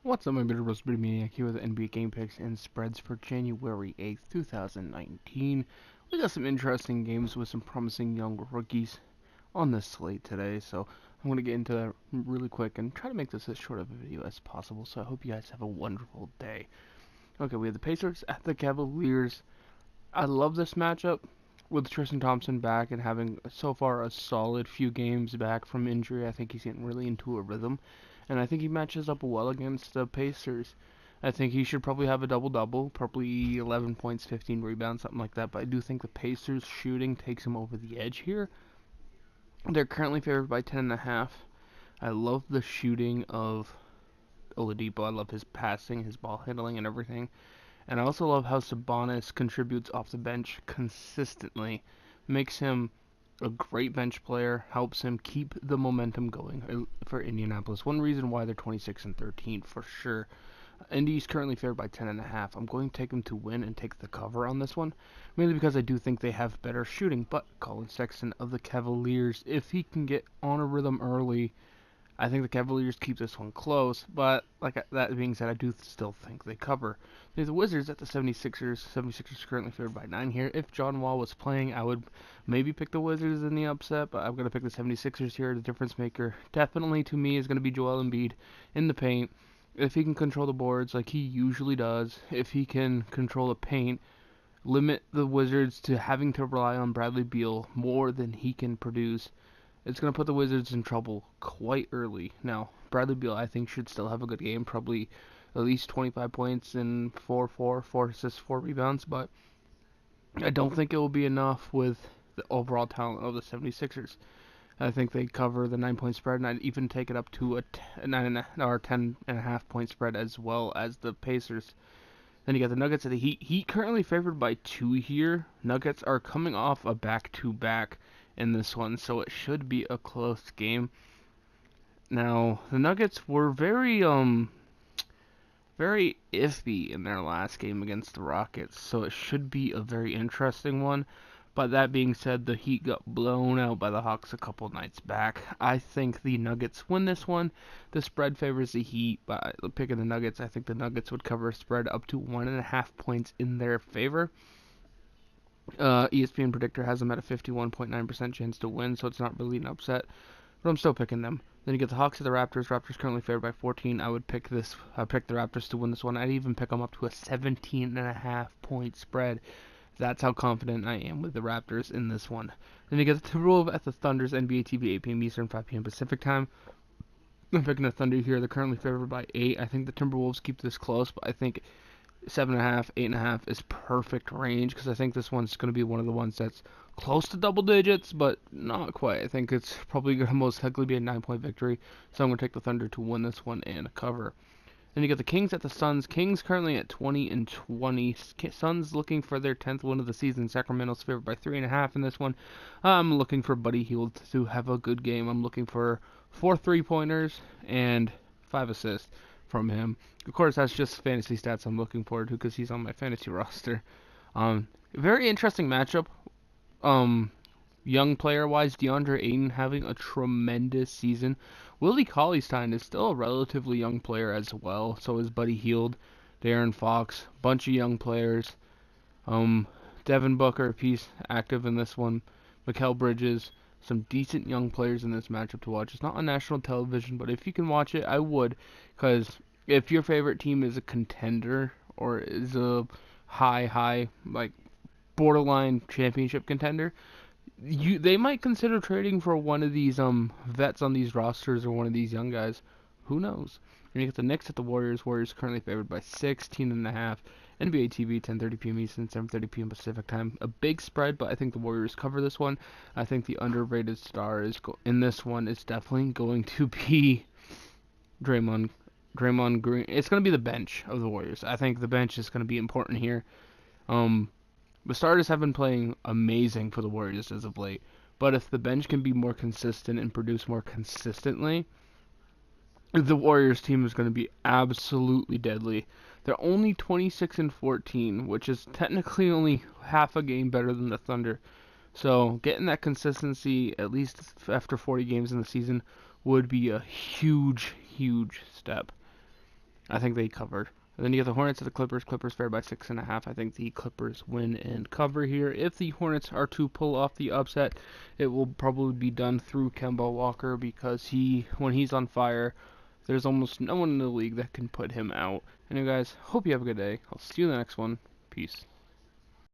What's up, my bitter roast Maine-iac here with NBA game picks and spreads for January 8th, 2019. We got some interesting games with some promising young rookies on this slate today, so I'm going to get into that really quick and try to make this as short of a video as possible, so I hope you guys have a wonderful day. Okay, we have the Pacers at the Cavaliers. I love this matchup with Tristan Thompson back and having so far a solid few games back from injury. I think he's getting really into a rhythm, and I think he matches up well against the Pacers. I think he should probably have a double-double, probably 11 points, 15 rebounds, something like that, but I do think the Pacers shooting takes him over the edge here. They're currently favored by 10.5. I love the shooting of Oladipo. I love his passing, his ball handling, and everything. And I also love how Sabonis contributes off the bench consistently. Makes him a great bench player, helps him keep the momentum going for Indianapolis. One reason why they're 26 and 13 for sure. Indy's currently favored by 10.5. I'm going to take them to win and take the cover on this one, mainly because I do think they have better shooting. But Colin Sexton of the Cavaliers, if he can get on a rhythm early, I think the Cavaliers keep this one close, but that being said, I do still think they cover. There's the Wizards at the 76ers. 76ers currently favored by 9 here. If John Wall was playing, I would maybe pick the Wizards in the upset, but I'm going to pick the 76ers here. The difference maker definitely to me is going to be Joel Embiid in the paint. If he can control the boards like he usually does, if he can control the paint, limit the Wizards to having to rely on Bradley Beal more than he can produce, it's going to put the Wizards in trouble quite early. Now, Bradley Beal, I think, should still have a good game, probably at least 25 points and 4 assists, 4 rebounds, but I don't think it will be enough with the overall talent of the 76ers. I think they cover the 9-point spread, and I'd even take it up to a 10.5 point spread as well as the Pacers. Then you got the Nuggets at the Heat. Heat currently favored by 2 here. Nuggets are coming off a back-to-back in this one, so it should be a close game. Now, the Nuggets were very iffy in their last game against the Rockets, so it should be a very interesting one. But that being said, the Heat got blown out by the Hawks a couple nights back. I think the Nuggets win this one. The spread favors the Heat, but picking the Nuggets, I think the Nuggets would cover a spread up to 1.5 points in their favor. ESPN predictor has them at a 51.9% chance to win, so it's not really an upset, but I'm still picking them. Then you get the Hawks at the Raptors. Raptors currently favored by 14. I would pick the Raptors to win this one. I'd even pick them up to a 17.5 point spread. That's how confident I am with the Raptors in this one. Then you get the Timberwolves at the Thunder's NBA TV, 8 p.m. Eastern, 5 p.m. Pacific time. I'm picking the Thunder here. They're currently favored by 8. I think the Timberwolves keep this close, but I think 7.5, 8.5 is perfect range because I think this one's going to be one of the ones that's close to double digits, but not quite. I think it's probably going to most likely be a 9-point victory, so I'm going to take the Thunder to win this one and cover. Then you got the Kings at the Suns. Kings currently at 20 and 20. Suns looking for their 10th win of the season. Sacramento's favored by 3.5 in this one. I'm looking for Buddy Hield to have a good game. I'm looking for 4 3-pointers and 5 assists from him. Of course, that's just fantasy stats I'm looking forward to because he's on my fantasy roster. Very interesting matchup. Young player-wise, DeAndre Ayton having a tremendous season. Willie Cauley-Stein is still a relatively young player as well. So is Buddy Hield, De'Aaron Fox, bunch of young players. Devin Booker, piece active in this one. Mikal Bridges, some decent young players in this matchup to watch. It's not on national television, but if you can watch it, I would. Because if your favorite team is a contender or is a high, like borderline championship contender, they might consider trading for one of these vets on these rosters or one of these young guys. Who knows? And you get the Knicks at the Warriors. Warriors currently favored by 16.5. NBA TV, 10:30 p.m. Eastern, 7:30 p.m. Pacific time. A big spread, but I think the Warriors cover this one. I think the underrated star in this one is definitely going to be Draymond Green. It's going to be the bench of the Warriors. I think the bench is going to be important here. The starters have been playing amazing for the Warriors as of late, but if the bench can be more consistent and produce more consistently, the Warriors team is going to be absolutely deadly. They're only 26 and 14, which is technically only half a game better than the Thunder. So getting that consistency, at least after 40 games in the season, would be a huge step. I think they covered. And then you have the Hornets and the Clippers. Clippers favored by 6.5. I think the Clippers win and cover here. If the Hornets are to pull off the upset, it will probably be done through Kemba Walker because when he's on fire, there's almost no one in the league that can put him out. Anyway, guys, hope you have a good day. I'll see you in the next one. Peace.